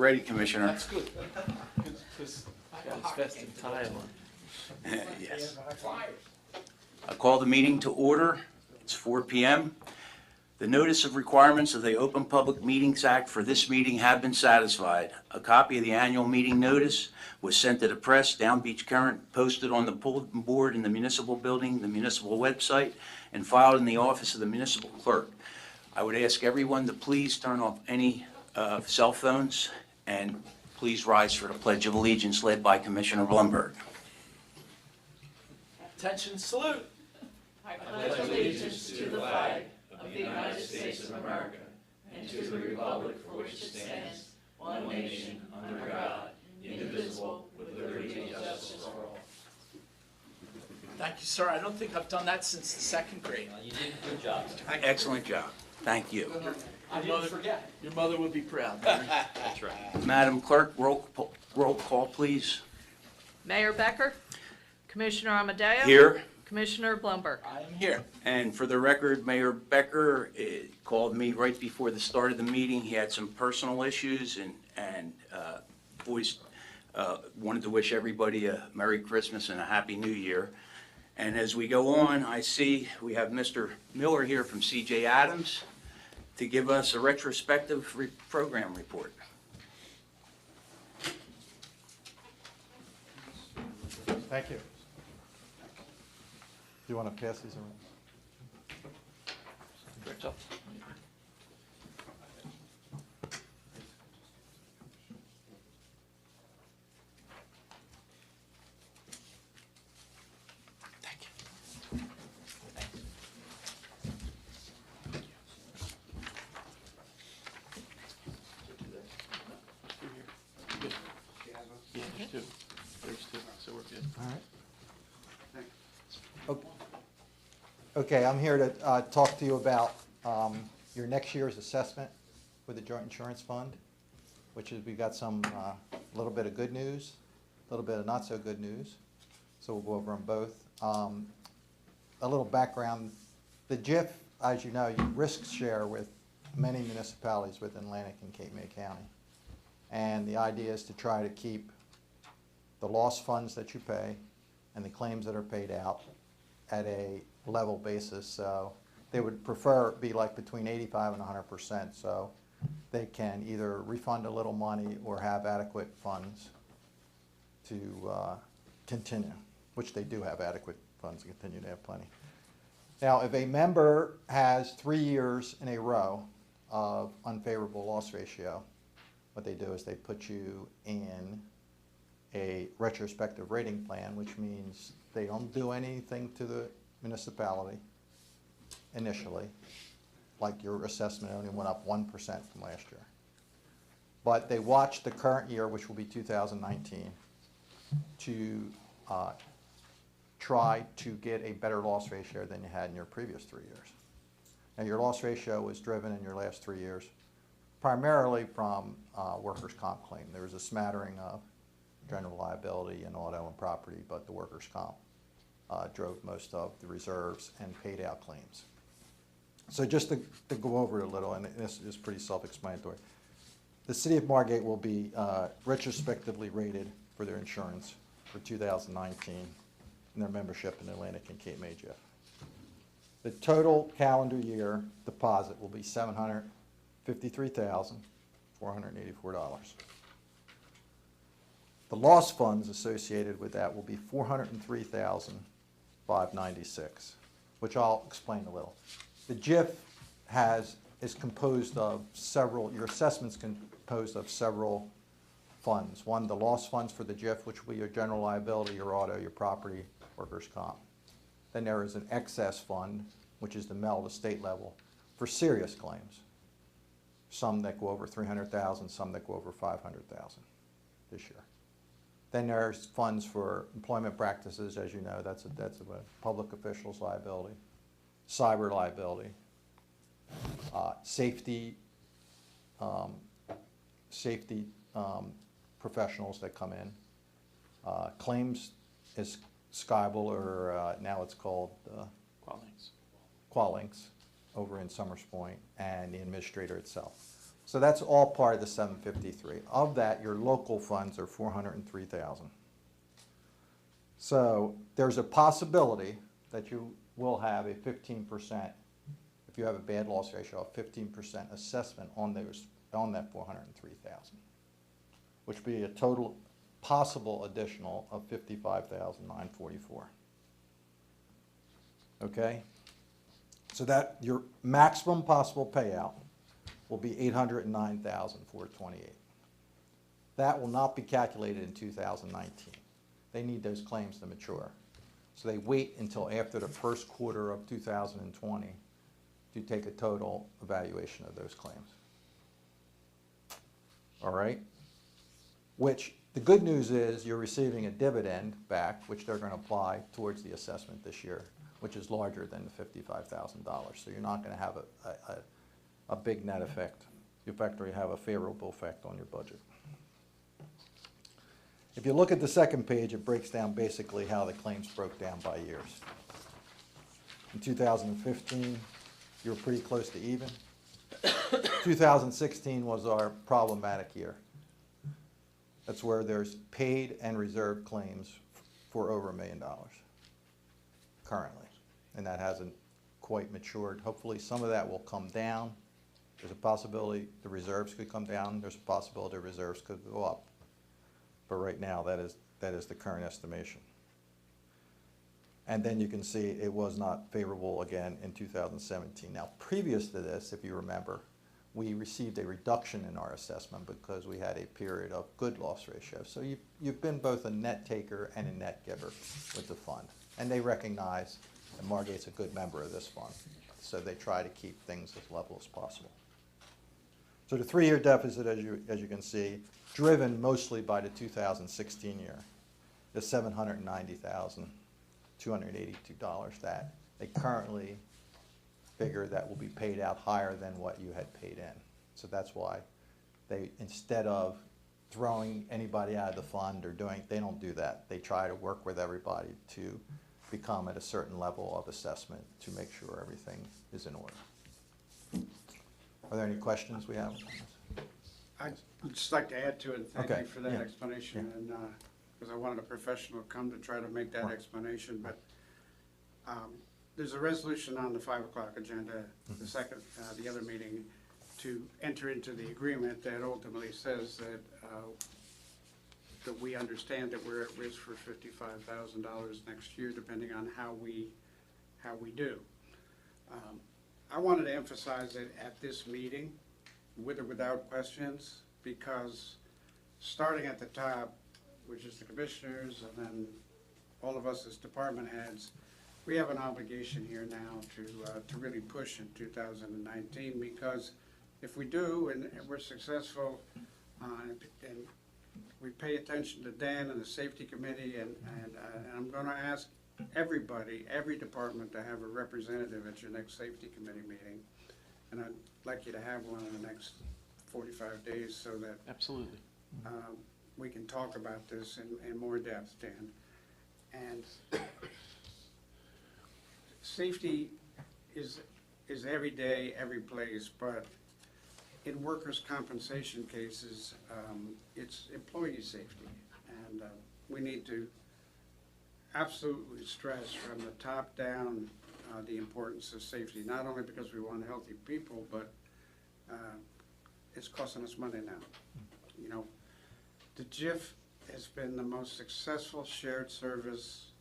ready, Commissioner. That's good. Because I got his festive tie on. Yes. I call the meeting to order. It's 4 p.m. The notice of requirements of the Open Public Meetings Act for this meeting have been satisfied. A copy of the annual meeting notice was sent to the press, Down Beach Current, posted on the bulletin board in the municipal building, the municipal website, and filed in the office of the municipal clerk. I would ask everyone to please turn off any cell phones and please rise for the Pledge of Allegiance led by Commissioner Blumberg. Attention, salute. I pledge allegiance to the flag of the United States of America and to the republic for which it stands, one nation, under God, indivisible, with liberty and justice for all. Thank you, sir. I don't think I've done that since the second grade. You did a good job. Excellent job. Thank you. Your mother would be proud. That's right. Madam Clerk, roll call, please. Mayor Becker, Commissioner Amadeo. Here. Commissioner Blumberg. I am here. And for the record, Mayor Becker called me right before the start of the meeting. He had some personal issues and wanted to wish everybody a Merry Christmas and a Happy New Year. And as we go on, I see we have Mr. Miller here from C.J. Adams to give us a retrospective program report. Thank you. Do you want to pass these around? Thank you. Yeah, there's two. There's two, so we're good. All right. Okay, I'm here to talk to you about your next year's assessment with the Joint Insurance Fund, which is we've got some a little bit of good news, a little bit of not so good news. So we'll go over them both. A little background: the JIF, as you know, you risk share with many municipalities within Atlantic and Cape May County, and the idea is to try to keep the lost funds that you pay and the claims that are paid out at a level basis. So they would prefer it be like between 85 and 100%, so they can either refund a little money or have adequate funds to continue, which they do have adequate funds to continue to have plenty. Now, if a member has 3 years in a row of unfavorable loss ratio, what they do is they put you in a retrospective rating plan, which means they don't do anything to the municipality initially, like your assessment only went up 1% from last year. But they watch the current year, which will be 2019, to try to get a better loss ratio than you had in your previous 3 years. Now, your loss ratio was driven in your last 3 years primarily from workers' comp claim. There was a smattering of general liability and auto and property, but the workers' comp drove most of the reserves and paid out claims. So just to go over it a little, and this is pretty self-explanatory, the city of Margate will be retrospectively rated for their insurance for 2019 and their membership in Atlantic and Cape May JIF. The total calendar year deposit will be $753,484. The loss funds associated with that will be $403,596, which I'll explain a little. The JIF is composed of several, your assessment's composed of several funds. One, the loss funds for the JIF, which will be your general liability, your auto, your property, workers' comp. Then there is an excess fund, which is the MEL, the state level, for serious claims. Some that go over $300,000, some that go over $500,000 this year. Then there's funds for employment practices, as you know, that's a public officials liability, cyber liability, safety professionals that come in. Claims is Skyble, or now it's called Qualinx over in Summers Point, and the administrator itself. So that's all part of the 753. Of that, your local funds are 403,000. So there's a possibility that you will have a 15%, if you have a bad loss ratio, of 15% assessment on that 403,000, which would be a total possible additional of 55,944. Okay? So that your maximum possible payout will be 809,428. That will not be calculated in 2019. They need those claims to mature. So they wait until after the first quarter of 2020 to take a total evaluation of those claims. All right? Which, the good news is you're receiving a dividend back, which they're going to apply towards the assessment this year, which is larger than the $55,000. So you're not going to have a big net effect. You effectively have a favorable effect on your budget. If you look at the second page, it breaks down basically how the claims broke down by years. In 2015, you were pretty close to even. 2016 was our problematic year. That's where there's paid and reserved claims for over $1 million currently, and that hasn't quite matured. Hopefully some of that will come down. There's a possibility the reserves could come down. There's a possibility reserves could go up. But right now, that is the current estimation. And then you can see it was not favorable again in 2017. Now, previous to this, if you remember, we received a reduction in our assessment because we had a period of good loss ratio. So you've been both a net taker and a net giver with the fund. And they recognize that Margate's a good member of this fund. So they try to keep things as level as possible. So the 3-year deficit, as you can see, driven mostly by the 2016 year, the $790,282 that they currently figure that will be paid out higher than what you had paid in. So that's why they, instead of throwing anybody out of the fund or they don't do that. They try to work with everybody to become at a certain level of assessment to make sure everything is in order. Are there any questions we have? I'd just like to add to it, thank Okay, you for that yeah, explanation, yeah. and, because I wanted a professional to come to try to make that Right. explanation, but, there's a resolution on the 5 o'clock agenda, the second, the other meeting, to enter into the agreement that ultimately says that we understand that we're at risk for $55,000 next year, depending on how we do. I wanted to emphasize it at this meeting, with or without questions, because starting at the top, which is the commissioners, and then all of us as department heads, we have an obligation here now to really push in 2019, because if we do and we're successful, and we pay attention to Dan and the safety committee, and I'm going to ask everybody, every department, to have a representative at your next safety committee meeting, and I'd like you to have one in the next 45 days so that Absolutely. we can talk about this in more depth, Dan. And safety is every day, every place, but in workers' compensation cases, it's employee safety. And we need to absolutely stress from the top down the importance of safety, not only because we want healthy people, but it's costing us money now. You know, the JIF has been the most successful shared service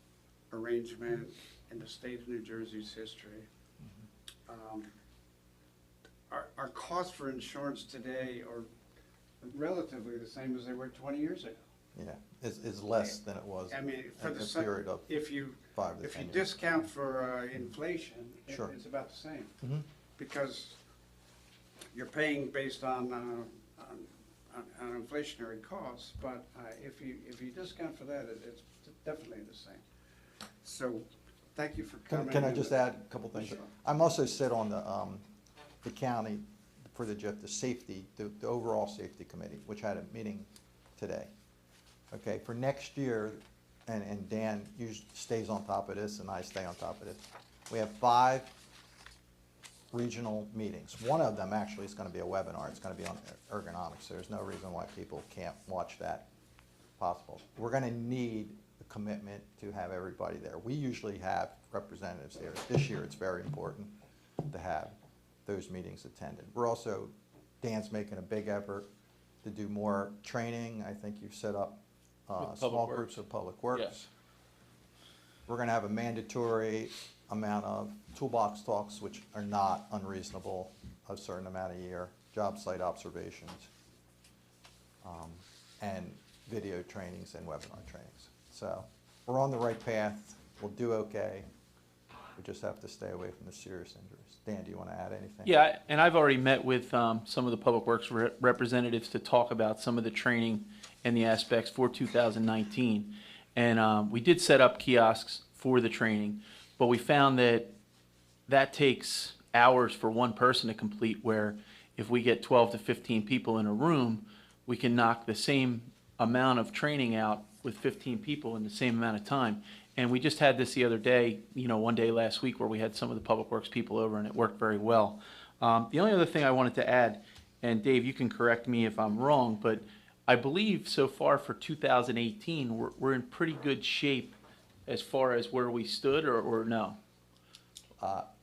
arrangement in the state of New Jersey's history. Our costs for insurance today are relatively the same as they were 20 years ago. Yeah, is less than it was I mean, for in the a period of if you 5 to if 10 you years. discount for inflation, Sure. it's about the same, Mhm. because you're paying based on inflationary costs. But if you discount for that, it's definitely the same. So, thank you for coming. Can I just add a couple things? Sure. I'm also sit on the county for the JIF, the safety, the overall safety committee, which had a meeting today. Okay, for next year, and Dan usually stays on top of this, and I stay on top of this. We have 5 regional meetings. One of them actually is going to be a webinar. It's going to be on ergonomics. There's no reason why people can't watch that possible. We're going to need a commitment to have everybody there. We usually have representatives there. This year, it's very important to have those meetings attended. We're also, Dan's making a big effort to do more training. I think you've set up With small Public groups Works. of public works. Yes. We're going to have a mandatory amount of toolbox talks, which are not unreasonable, a certain amount a year, job site observations, and video trainings and webinar trainings. So we're on the right path. We'll do okay. We just have to stay away from the serious injuries. Dan, do you want to add anything? Yeah, and I've already met with some of the Public Works representatives to talk about some of the training and the aspects for 2019. And we did set up kiosks for the training, but we found that that takes hours for one person to complete, where if we get 12 to 15 people in a room, we can knock the same amount of training out with 15 people in the same amount of time. And we just had this the other day, one day last week, where we had some of the Public Works people over, and it worked very well. The only other thing I wanted to add, and Dave, you can correct me if I'm wrong, but I believe so far for 2018, we're in pretty good shape as far as where we stood, or no?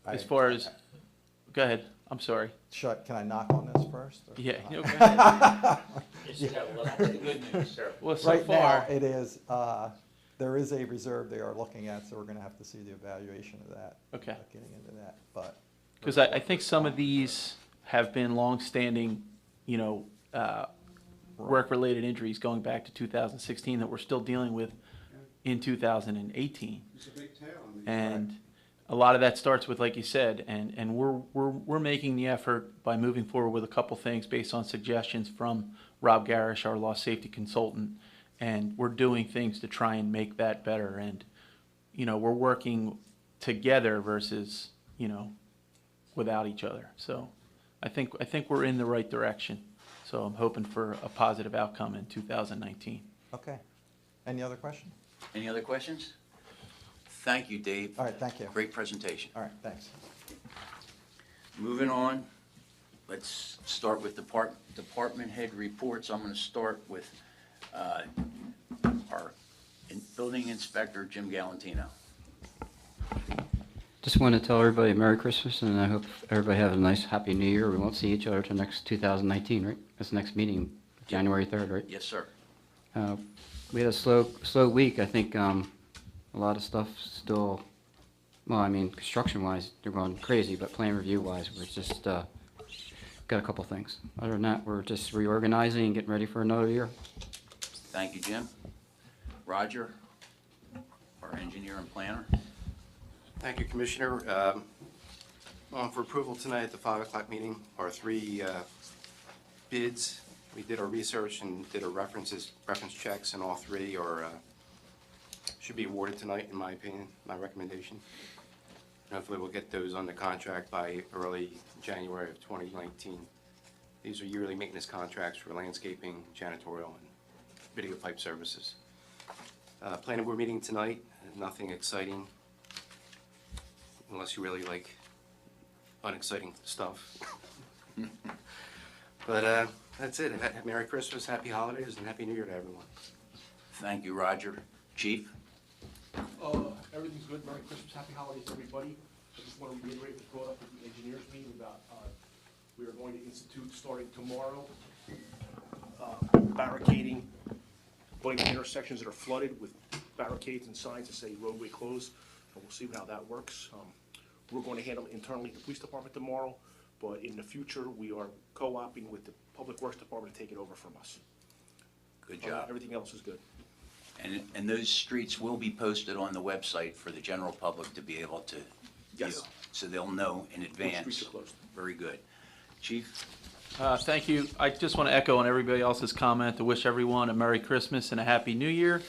As far as, go ahead, I'm sorry. Can I knock on this first? Or Yeah, not? no, go ahead. You should have a little bit of good news, sir. Well, so Right now, far, it is, there is a reserve they are looking at, so we're going to have to see the evaluation of that. Okay. Getting into that, but. because I think some of these have been long-standing, work-related injuries going back to 2016 that we're still dealing with in 2018. It's a big tail on these. And a lot of that starts with, like you said, and we're making the effort by moving forward with a couple things based on suggestions from Rob Garish, our law safety consultant, and we're doing things to try and make that better. And, we're working together versus, without each other. So I think we're in the right direction. So I'm hoping for a positive outcome in 2019. Okay. Any other question? Any other questions? Thank you, Dave. All right, thank you. Great presentation. All right, thanks. Moving on, let's start with department head reports. I'm going to start with our building inspector, Jim Galantino. Just want to tell everybody Merry Christmas, and I hope everybody have a nice, happy New Year. We won't see each other till next 2019, right? That's the next meeting, January 3rd, right? Yes, sir. We had a slow week. I think a lot of stuff still, construction-wise, they're going crazy, but plan review-wise, we're just got a couple things. Other than that, we're just reorganizing and getting ready for another year. Thank you, Jim. Roger, our engineer and planner. Thank you, Commissioner. For approval tonight at the 5 o'clock meeting are 3 bids. We did our research and did our reference checks, and all 3 are should be awarded tonight, in my opinion, my recommendation. Hopefully we'll get those on the contract by early January of 2019. These are yearly maintenance contracts for landscaping, janitorial, and video pipe services. Planning board meeting tonight, nothing exciting, unless you really like unexciting stuff. But that's it. Merry Christmas, Happy Holidays, and Happy New Year to everyone. Thank you, Roger. Chief? Everything's good. Merry Christmas, Happy Holidays, everybody. I just want to reiterate what's brought up at the engineers meeting about we are going to institute, starting tomorrow, barricading blank intersections that are flooded with barricades and signs that say roadway closed, and we'll see how that works. We're going to handle it internally at the police department tomorrow, but in the future, we are co-oping with the Public Works Department to take it over from us. Good job. Everything else is good. And those streets will be posted on the website for the general public to be able to view. Yes. So they'll know in advance. streets are closed. Very good. Chief? Thank you. I just want to echo on everybody else's comment to wish everyone a Merry Christmas and a Happy New Year.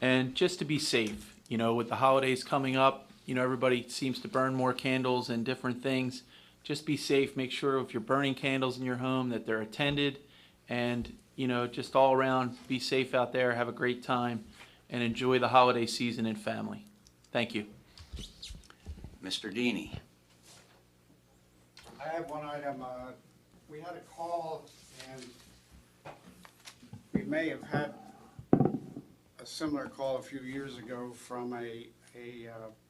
And just to be safe, with the holidays coming up, everybody seems to burn more candles and different things. Just be safe. Make sure if you're burning candles in your home that they're attended. And, just all around, be safe out there, have a great time, and enjoy the holiday season in family. Thank you. Mr. Deeney? I have one item. We had a call, and we may have had a similar call a few years ago from a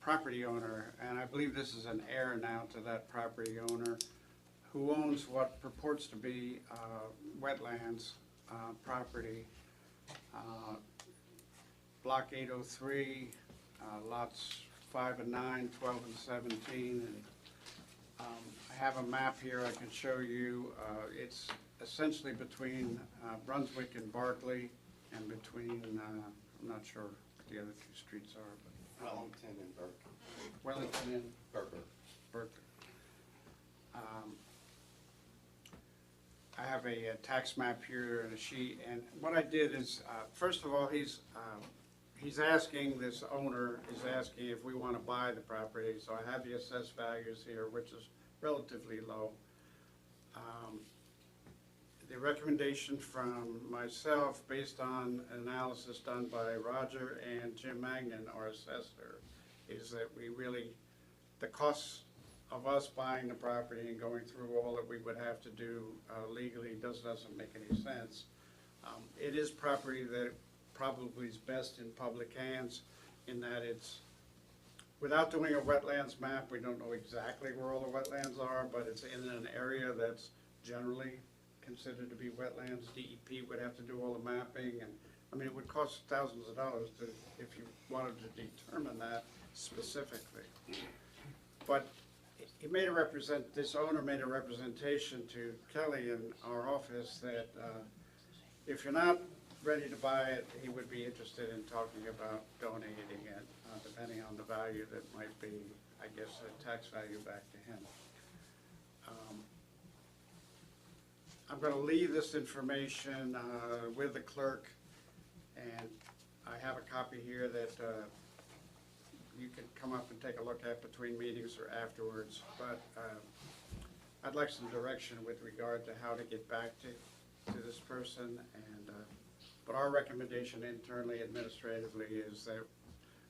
property owner, and I believe this is an heir now to that property owner, who owns what purports to be wetlands property, Block 803, lots 5 and 9, 12 and 17. And, I have a map here I can show you. It's essentially between Brunswick and Barclay, and between, I'm not sure what the other two streets are, but Wellington and Burke. Wellington and Burke. Berkeley. I have a tax map here and a sheet, and what I did is, first of all, he's asking, this owner is asking if we want to buy the property, so I have the assessed values here, which is relatively low. The recommendation from myself, based on analysis done by Roger and Jim Magnan, our assessor, is that we really, the costs of us buying the property and going through all that we would have to do legally doesn't make any sense. It is property that probably is best in public hands, in that it's, without doing a wetlands map, we don't know exactly where all the wetlands are, but it's in an area that's generally considered to be wetlands. DEP would have to do all the mapping, and I mean, it would cost thousands of dollars to, if you wanted to determine that specifically. But he made a this owner made a representation to Kelly in our office that if you're not ready to buy it, he would be interested in talking about donating it, depending on the value that might be, I guess, a tax value back to him. I'm going to leave this information with the clerk, and I have a copy here that you can come up and take a look at between meetings or afterwards, but I'd like some direction with regard to how to get back to this person, and but our recommendation internally, administratively, is that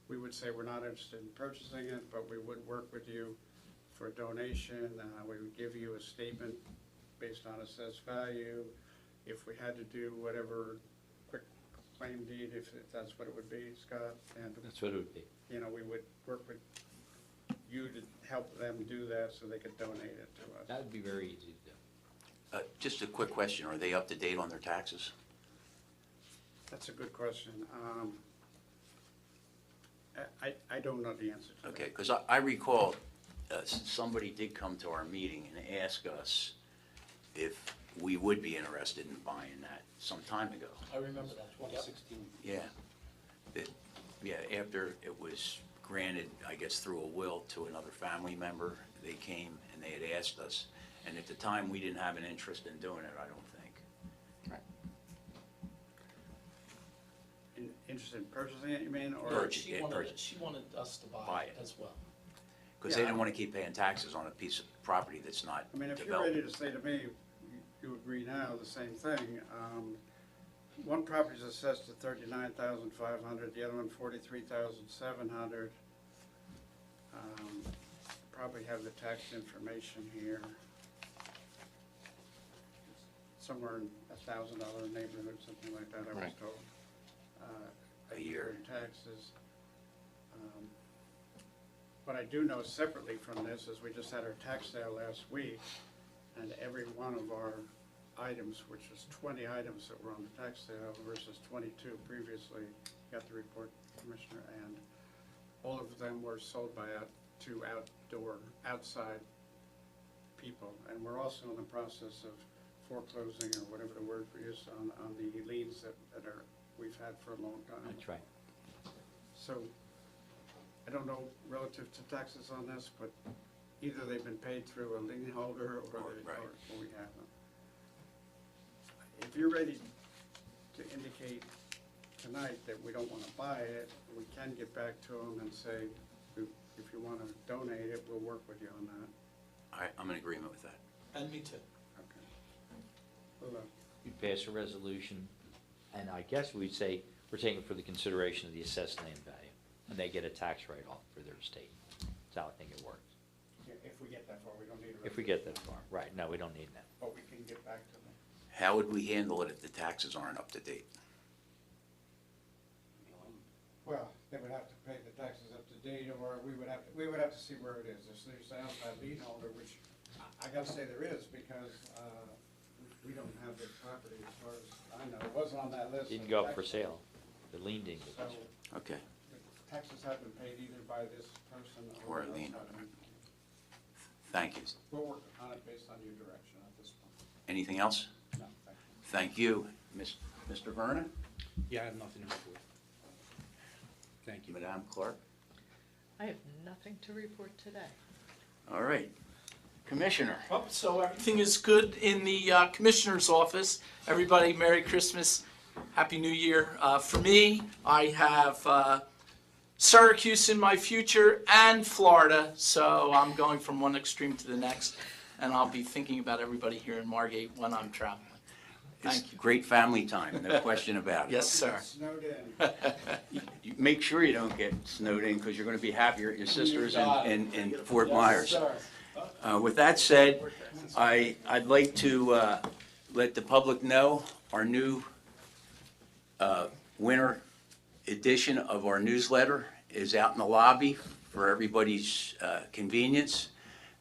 we would say we're not interested in purchasing it, but we would work with you for a donation. We would give you a statement based on assessed value. If we had to do whatever quick claim deed, if that's what it would be, Scott, and That's what it would be. you know, we would work with you to help them do that so they could donate it to us. That would be very easy to do. Just a quick question, are they up to date on their taxes? That's a good question. I don't know the answer to that. Okay, because I recall somebody did come to our meeting and ask us if we would be interested in buying that some time ago. I remember that. 2016. Yeah. After it was granted, I guess through a will to another family member, they came and they had asked us, and at the time, we didn't have an interest in doing it, I don't think. Interested in purchasing it, you mean, or? Purchase. She Yeah, wanted, purchase. she wanted us to Buy buy it. it as well. Because they Yeah. didn't want to keep paying taxes on a piece of property that's not I mean, if you're developed. ready to say to me, you agree now, the same thing. One property's assessed at $39,500, the other one $43,700. Probably have the tax information here. Somewhere in $1,000 neighborhood, something like that, I was Right. told. A year. In taxes. What I do know separately from this is we just had our tax sale last week, and every one of our items, which was 20 items that were on the tax sale versus 22 previously, got the report, Commissioner, and all of them were sold by to outside people. And we're also in the process of foreclosing, or whatever the word is, on the liens that we've had for a long time. That's right. So, I don't know relative to taxes on this, but either they've been paid through a lien holder or Right. or we haven't. If you're ready to indicate tonight that we don't want to buy it, we can get back to them and say, if you want to donate it, we'll work with you on that. I'm in agreement with that. And me too. Okay. Well, We'd pass a resolution, and I guess we'd say, we're taking for the consideration of the assessed land value, and they get a tax write-off for their estate. That's how I think it works. If we get that far, we don't need a If we get that far, right, no, we don't need that. But we can get back to them. How would we handle it if the taxes aren't up to date? Well, they would have to pay the taxes up to date, or we would have to see where it is. If there's an outside lien holder, which I gotta say there is, because, we don't have the property as far as I know. It wasn't on that list. Didn't go up for sale. The lien didn't go So, up for sale. Okay, the taxes have been paid either by this person Or or a an lien. outside lien. thank you. We'll work on it based on your direction at this point. Anything else? No, thank you. Thank you. Mr. Vernon? Yeah, I have nothing to report. Thank you. Madam Clerk? I have nothing to report today. All right. Commissioner? Oh, so everything is good in the Commissioner's office. Everybody, Merry Christmas, Happy New Year. For me, I have Syracuse in my future and Florida, so I'm going from one extreme to the next, and I'll be thinking about everybody here in Margate when I'm traveling. It's Thank you. great family time, no question about it. Yes, sir. Snowed in. You make sure you don't get snowed in, because you're going to be happier at your sister's in Fort Yes, Myers. sir. With that said, I'd like to let the public know our new winter edition of our newsletter is out in the lobby for everybody's convenience.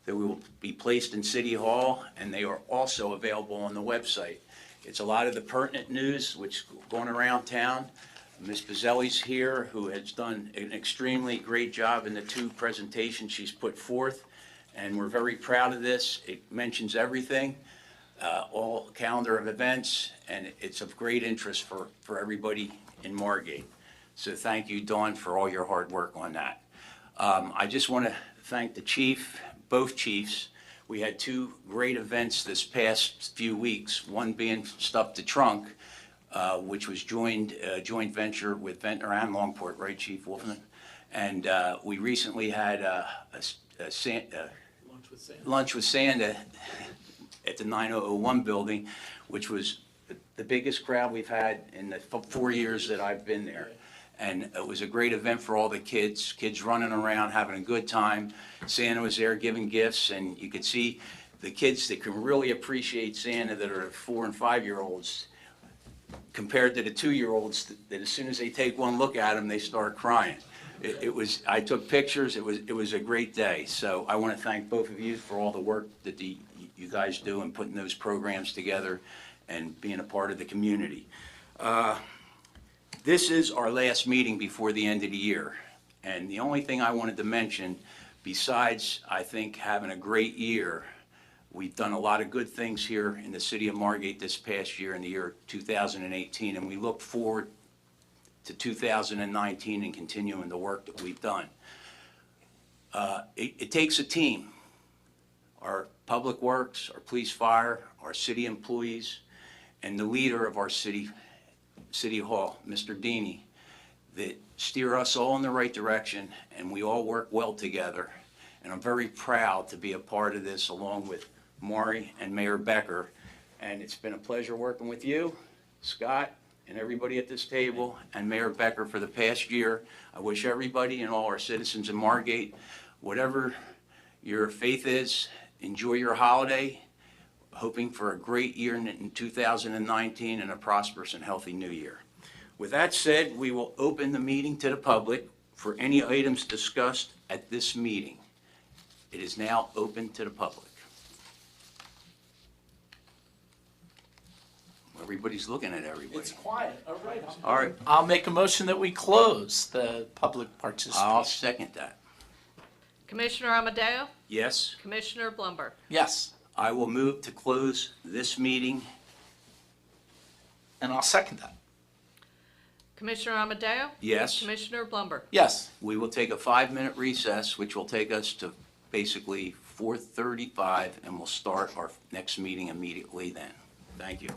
They will be placed in City Hall, and they are also available on the website. It's a lot of the pertinent news which is going around town. Ms. Pizzelli's here, who has done an extremely great job in the two presentations she's put forth, and we're very proud of this. It mentions everything, all calendar of events, and it's of great interest for everybody in Margate. So thank you, Dawn, for all your hard work on that. I just want to thank the chief, both chiefs. We had two great events this past few weeks, one being Stuff the Trunk, which was joint venture with Ventnor and Longport, right, Chief Wolfman? And we recently had lunch with Santa at the 9001 building, which was the biggest crowd we've had in the 4 years that I've been there. And it was a great event for all the kids running around, having a good time. Santa was there giving gifts, and you could see the kids that can really appreciate Santa, that are 4 and 5-year-olds, compared to the 2-year-olds that as soon as they take one look at him, they start crying. I took pictures. It was a great day. So I want to thank both of you for all the work that you guys do in putting those programs together and being a part of the community. This is our last meeting before the end of the year. And the only thing I wanted to mention, besides, I think, having a great year, we've done a lot of good things here in the city of Margate this past year, in the year 2018, and we look forward to 2019 and continuing the work that we've done. It takes a team. Our public works, our police fire, our city employees, and the leader of our city hall, Mr. Deeney, that steer us all in the right direction, and we all work well together. And I'm very proud to be a part of this, along with Maury and Mayor Becker. And it's been a pleasure working with you, Scott, and everybody at this table, and Mayor Becker for the past year. I wish everybody and all our citizens in Margate, whatever your faith is, enjoy your holiday, hoping for a great year in 2019 and a prosperous and healthy new year. With that said, we will open the meeting to the public for any items discussed at this meeting. It is now open to the public. Everybody's looking at everybody. It's quiet, all right. All right, I'll make a motion that we close the public I'll participation. second that. Commissioner Amadeo? Yes, Commissioner Blumberg? Yes, I will move to close this meeting. and I'll second that. Commissioner Amadeo? Yes, Commissioner Blumberg? Yes. we will take a 5-minute recess, which will take us to basically 4:35, and we'll start our next meeting immediately then. Thank you.